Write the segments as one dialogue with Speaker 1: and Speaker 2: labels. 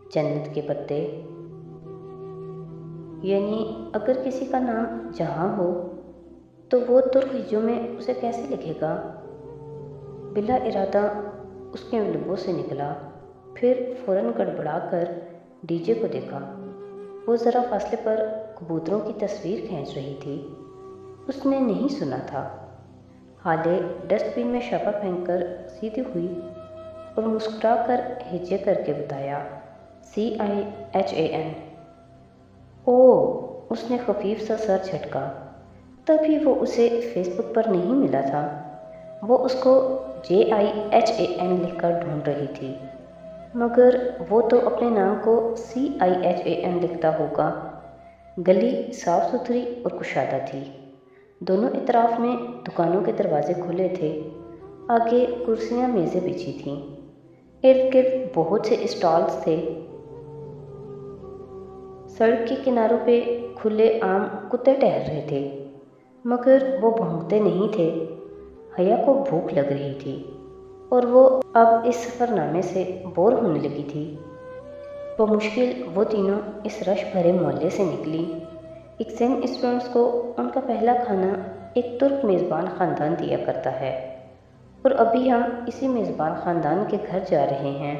Speaker 1: جنت کے پتے، یعنی اگر کسی کا نام جہاں ہو تو وہ ترک ہجوں میں اسے کیسے لکھے گا؟ بلا ارادہ اس کے لبوں سے نکلا، پھر فوراً گڑبڑا کر ڈی جے کو دیکھا۔ وہ ذرا فاصلے پر کبوتروں کی تصویر کھینچ رہی تھی۔ اس نے نہیں سنا تھا۔ ہالے ڈسٹ بن میں شابہ پھینک کر سیدھی ہوئی اور مسکرا کر ہجے کر کے بتایا، CIHAN۔ اوہ، اس نے خفیف سا سر جھٹکا۔ تبھی وہ اسے فیس بک پر نہیں ملا تھا۔ وہ اس کو JIHAN لکھ کر ڈھونڈ رہی تھی، مگر وہ تو اپنے نام کو CIHAN لکھتا ہوگا۔ گلی صاف ستھری اور کشادہ تھی۔ دونوں اطراف میں دکانوں کے دروازے کھلے تھے۔ آگے کرسیاں میزیں بچھی تھیں۔ ارد گرد بہت سے اسٹالز تھے۔ سڑک کے کناروں پہ کھلے عام کتے ٹہل رہے تھے، مگر وہ بھونکتے نہیں تھے۔ حیا کو بھوک لگ رہی تھی اور وہ اب اس سفر نامے سے بور ہونے لگی تھی۔ بمشکل وہ تینوں اس رش بھرے محلے سے نکلی۔ ایگزام اسٹوڈنٹس کو ان کا پہلا کھانا ایک ترک میزبان خاندان دیا کرتا ہے، اور ابھی ہم اسی میزبان خاندان کے گھر جا رہے ہیں۔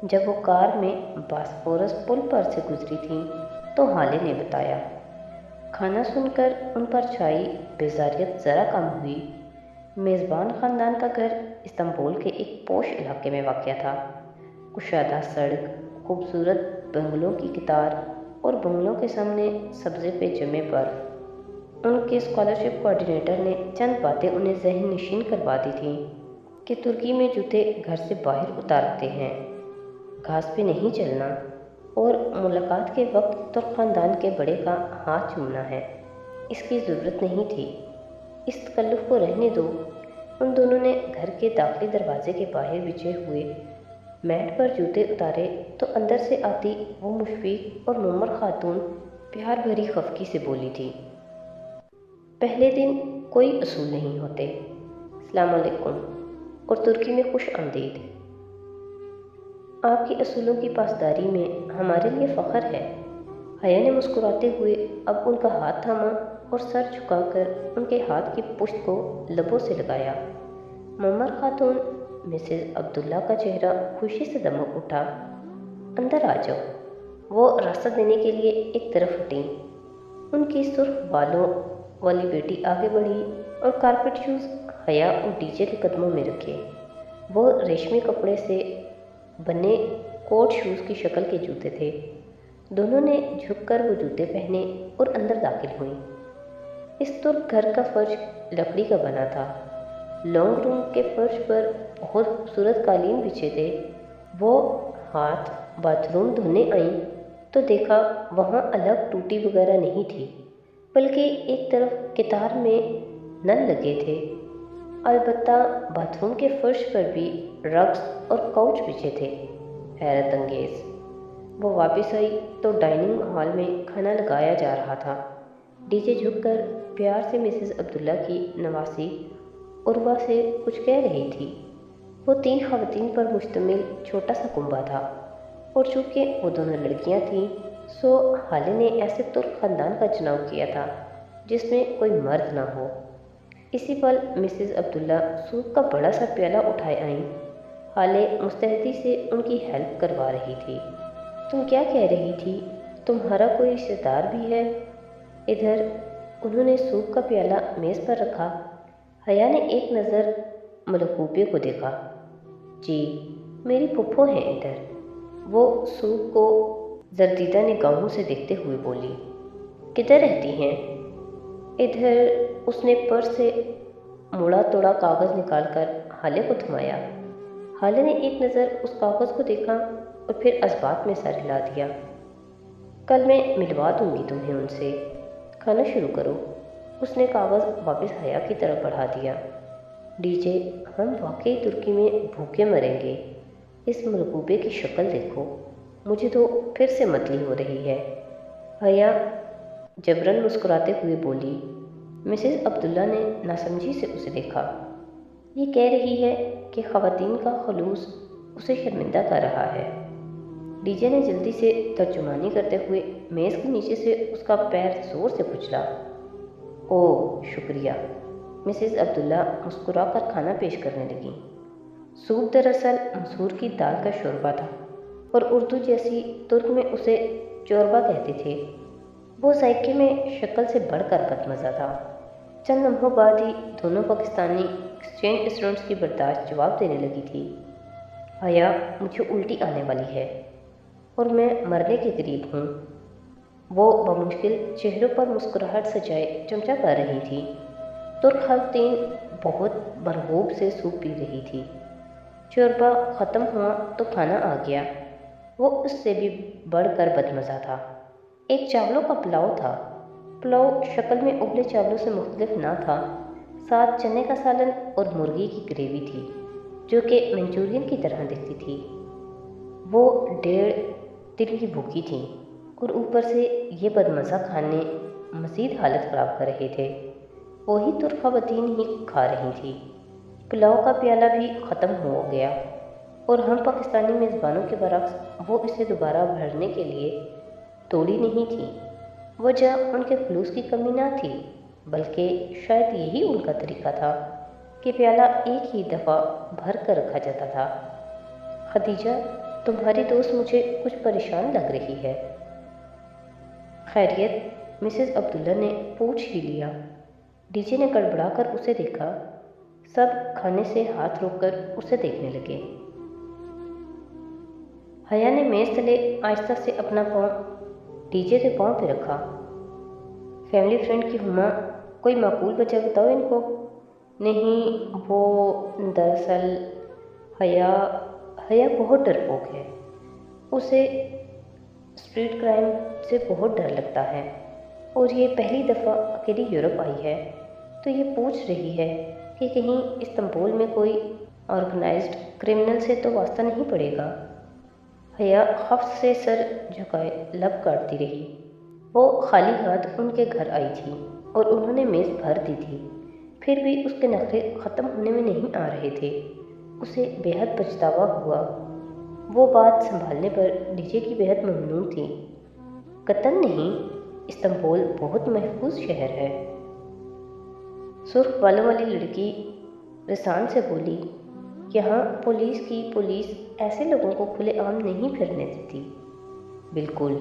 Speaker 1: جب وہ کار میں باسفورس پل پر سے گزری تھیں تو ہالے نے بتایا۔ کھانا سن کر ان پر چھائی بیزاریت ذرا کم ہوئی۔ میزبان خاندان کا گھر استنبول کے ایک پوش علاقے میں واقع تھا۔ کشادہ سڑک، خوبصورت بنگلوں کی قطار اور بنگلوں کے سامنے سبزے پہ جمے برف۔ ان کے اسکالرشپ کوآرڈینیٹر نے چند باتیں انہیں ذہن نشین کروا دی تھیں کہ ترکی میں جوتے گھر سے باہر اتارتے ہیں، گھاس پہ نہیں چلنا، اور ملاقات کے وقت ترک خاندان کے بڑے کا ہاتھ چومنا ہے۔ اس کی ضرورت نہیں تھی، اس تکلف کو رہنے دو۔ ان دونوں نے گھر کے داخلی دروازے کے باہر بچھے ہوئے میٹ پر جوتے اتارے تو اندر سے آتی وہ مشفق اور معمر خاتون پیار بھری خفگی سے بولی تھی، پہلے دن کوئی اصول نہیں ہوتے، السلام علیکم، اور ترکی میں خوش آمدید۔ آپ کی اصولوں کی پاسداری میں ہمارے لیے فخر ہے۔ حیا نے مسکراتے ہوئے اب ان کا ہاتھ تھاما اور سر جھکا کر ان کے ہاتھ کی پشت کو لبوں سے لگایا۔ معمر خاتون، مسز عبداللہ کا چہرہ خوشی سے دمک اٹھا۔ اندر آ جاؤ۔ وہ راستہ دینے کے لیے ایک طرف ہٹیں۔ ان کی سرخ بالوں والی بیٹی آگے بڑھی اور کارپٹ شوز حیا اور ڈی جے کے قدموں میں رکھے۔ وہ ریشمی کپڑے سے بنے کوٹ شوز کی شکل کے جوتے تھے۔ دونوں نے جھک کر وہ جوتے پہنے اور اندر داخل ہوئیں۔ اس ترک گھر کا فرش لکڑی کا بنا تھا۔ لانگ روم کے فرش پر بہت خوبصورت قالین بچھے تھے۔ وہ ہاتھ باتھ روم دھونے آئیں تو دیکھا وہاں الگ ٹوٹی وغیرہ نہیں تھی، بلکہ ایک طرف قطار میں نل لگے تھے۔ البتہ باتھ روم کے فرش پر بھی رگز اور کاؤچ بچھے تھے۔ حیرت انگیز۔ وہ واپس آئی تو ڈائننگ ہال میں کھانا لگایا جا رہا تھا۔ ڈی جے جھک کر پیار سے مسز عبداللہ کی نواسی عروہ سے کچھ کہہ رہی تھی۔ وہ 3 خواتین پر مشتمل چھوٹا سا کنبہ تھا، اور چونکہ وہ دونوں لڑکیاں تھیں سو ہالے نے ایسے ترک خاندان کا چناؤ کیا تھا جس میں کوئی مرد نہ ہو۔ اسی پل مسز عبداللہ سوپ کا بڑا سا پیالہ اٹھائے آئیں۔ ہالے مستعدی سے ان کی ہیلپ کروا رہی تھی۔ تم کیا کہہ رہی تھی؟ تمہارا کوئی رشتہ دار بھی ہے؟ ادھر۔ انہوں نے سوپ کا پیالہ میز پر رکھا۔ حیا نے ایک نظر ملکوبے کو دیکھا۔ جی، میری پھپھو ہیں ادھر۔ وہ سوپ کو زردیدہ نگاہوں سے دیکھتے ہوئے بولی۔ کدھر رہتی ہیں؟ ادھر۔ اس نے پرس سے مڑا توڑا کاغذ نکال کر ہالے کو تھمایا۔ ہالے نے ایک نظر اس کاغذ کو دیکھا اور پھر اثبات میں سر ہلا دیا۔ کل میں ملوا دوں گی تمہیں ان سے۔ کھانا شروع کرو۔ اس نے کاغذ واپس حیا کی طرف بڑھا دیا۔ ڈی جے، ہم واقعی ترکی میں بھوکے مریں گے۔ اس ملکوبے کی شکل دیکھو، مجھے تو پھر سے متلی ہو رہی ہے۔ حیا جبراً مسکراتے ہوئے بولی۔ مسز عبداللہ نے ناسمجھی سے اسے دیکھا۔ یہ کہہ رہی ہے کہ خواتین کا خلوص اسے شرمندہ کر رہا ہے۔ ڈی جے نے جلدی سے ترجمانی کرتے ہوئے میز کے نیچے سے اس کا پیر زور سے کچلا۔ اوہ شکریہ، مسز عبداللہ مسکرا کر کھانا پیش کرنے لگیں۔ سوپ دراصل مسور کی دال کا شوربہ تھا اور اردو جیسی ترک میں اسے چوربا کہتے تھے۔ وہ ذائقے میں شکل سے بڑھ کر بد مزہ تھا۔ چند لمحوں بعد ہی دونوں پاکستانی ایکسچینج اسٹوڈنٹس کی برداشت جواب دینے لگی تھی۔ حیا، مجھے الٹی آنے والی ہے اور میں مرنے کے قریب ہوں۔ وہ بمشکل چہروں پر مسکراہٹ سجائے چمچہ کر رہی تھی۔ ترک خواتین بہت مرغوب سے سوپ پی رہی تھی۔ چوربا ختم ہوا تو کھانا آ گیا۔ وہ اس سے بھی بڑھ کر بد مزہ تھا۔ ایک چاولوں کا پلاؤ تھا۔ پلاؤ شکل میں ابلے چاولوں سے مختلف نہ تھا۔ ساتھ چنے کا سالن اور مرغی کی گریوی تھی جو کہ منچورین کی طرح دکھتی تھی۔ وہ 1.5 دن کی بھوکی تھیں اور اوپر سے یہ بد مزہ کھانے مزید حالت خراب کر رہے تھے۔ وہی ترک خواتین ہی کھا رہی تھیں۔ پلاؤ کا پیالہ بھی ختم ہو گیا اور ہم پاکستانی میزبانوں کے برعکس وہ اسے دوبارہ بھرنے کے لیے توڑی نہیں تھی۔ وجہ ان کے خلوص کی کمی نہ تھی، بلکہ شاید یہی ان کا طریقہ تھا کہ پیالہ ایک ہی دفعہ بھر کر رکھا جاتا تھا۔ خدیجہ، تمہاری دوست مجھے کچھ پریشان لگ رہی ہے۔ خیریت؟ مسز عبداللہ نے پوچھ ہی لیا۔ ڈی جے نے گڑبڑا کر اسے دیکھا۔ سب کھانے سے ہاتھ روک کر اسے دیکھنے لگے۔ حیا نے میز تلے آہستہ سے اپنا پاؤں ڈی جے کے پاؤں پہ رکھا۔ فیملی فرینڈ کی ہما، کوئی معقول وجہ بتاؤ ان کو۔ نہیں وہ دراصل حیا بہت ڈرپوک ہے۔ اسے اسٹریٹ کرائم سے بہت ڈر لگتا ہے اور یہ پہلی دفعہ اکیلی یورپ آئی ہے تو یہ پوچھ رہی ہے کہ کہیں استنبول میں کوئی آرگنائزڈ کرمنل سے تو واسطہ نہیں پڑے گا۔ حیا خفت سے سر جھکائے لب کاٹتی رہی۔ وہ خالی ہاتھ ان کے گھر آئی تھی اور انہوں نے میز بھر دی تھی، پھر بھی اس کے نخرے ختم ہونے میں نہیں آ رہے تھے۔ اسے بے حد پچھتاوا ہوا۔ وہ بات سنبھالنے پر ڈی جے کی بے حد ممنون تھی۔ قطعاً نہیں، استنبول بہت محفوظ شہر ہے۔ سرخ بالوں والی لڑکی رسان سے بولی، یہاں پولیس ایسے لوگوں کو کھلے عام نہیں پھرنے دیتی۔ بالکل،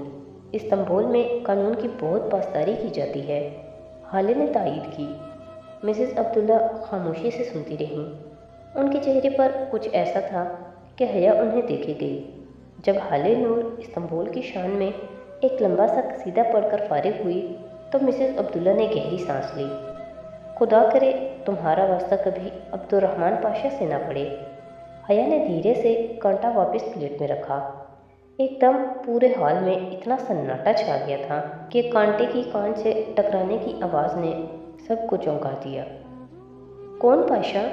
Speaker 1: استنبول میں قانون کی بہت پاسداری کی جاتی ہے، حالے نے تائید کی۔ مسز عبداللہ خاموشی سے سنتی رہیں۔ ان کے چہرے پر کچھ ایسا تھا کہ حیا انہیں دیکھے گئی۔ جب حالے نور استنبول کی شان میں ایک لمبا سا قصیدہ پڑھ کر فارغ ہوئی تو مسز عبداللہ نے گہری سانس لی۔ خدا کرے تمہارا واسطہ کبھی عبد الرحمن پاشا سے نہ پڑے۔ حیا نے دھیرے سے کانٹا واپس پلیٹ میں رکھا۔ ایک دم پورے ہال میں اتنا سناٹا چھا گیا تھا کہ کانٹے کی کان سے ٹکرانے کی آواز نے سب کو چونکا دیا۔ کون پاشا؟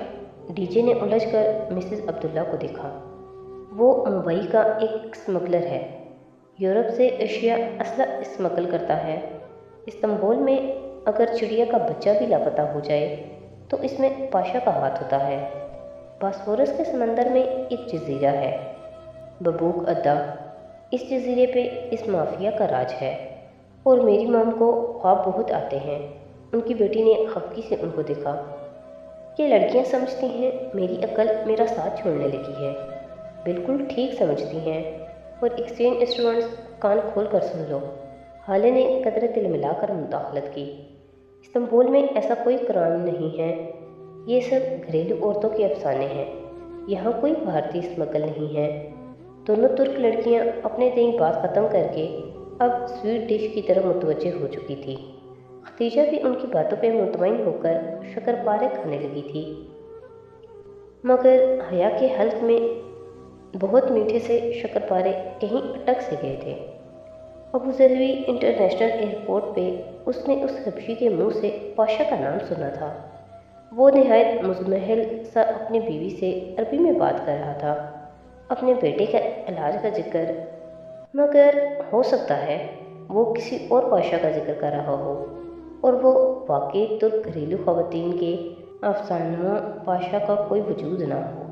Speaker 1: ڈی جے نے الجھ کر مسز عبداللہ کو دیکھا۔ وہ ممبئی کا ایک اسمگلر ہے، یورپ سے اشیاء اسلحہ اسمگل کرتا ہے۔ استنبول میں اگر چڑیا کا بچہ بھی لاپتہ ہو جائے تو اس میں پاشا کا ہاتھ ہوتا ہے۔ باسفورس کے سمندر میں ایک جزیرہ ہے، ببوک ادا۔ اس جزیرے پہ اس مافیا کا راج ہے اور میری مام کو خواب بہت آتے ہیں۔ ان کی بیٹی نے خفگی سے ان کو دیکھا۔ یہ لڑکیاں سمجھتی ہیں میری عقل میرا ساتھ چھوڑنے لگی ہے۔ بالکل ٹھیک سمجھتی ہیں، اور ایکسچینج اسٹوڈنٹس کان کھول کر سن لو۔ حالے نے قدرے دل ملا کر مداخلت کی۔ استنبول میں ایسا کوئی کرائم نہیں ہے، یہ سب گھریلو عورتوں کے افسانے ہیں۔ یہاں کوئی بھارتی اسمگل نہیں ہے۔ دونوں ترک لڑکیاں اپنے تئیں بات ختم کر کے اب سویٹ ڈش کی طرف متوجہ ہو چکی تھی۔ خدیجہ بھی ان کی باتوں پہ مطمئن ہو کر شکرپارے کھانے لگی تھی، مگر حیا کے حلق میں بہت میٹھے سے شکرپارے کہیں اٹک سے گئے تھے۔ ابوظہبی انٹرنیشنل ایئرپورٹ پہ اس نے اس حبشی کے منہ سے پاشا کا نام سنا تھا۔ وہ نہایت مضمحل سا اپنی بیوی سے عربی میں بات کر رہا تھا، اپنے بیٹے کا علاج کا ذکر، مگر ہو سکتا ہے وہ کسی اور پاشا کا ذکر کر رہا ہو اور وہ واقعی ترک گھریلو خواتین کے افسانوں پاشا کا کوئی وجود نہ ہو۔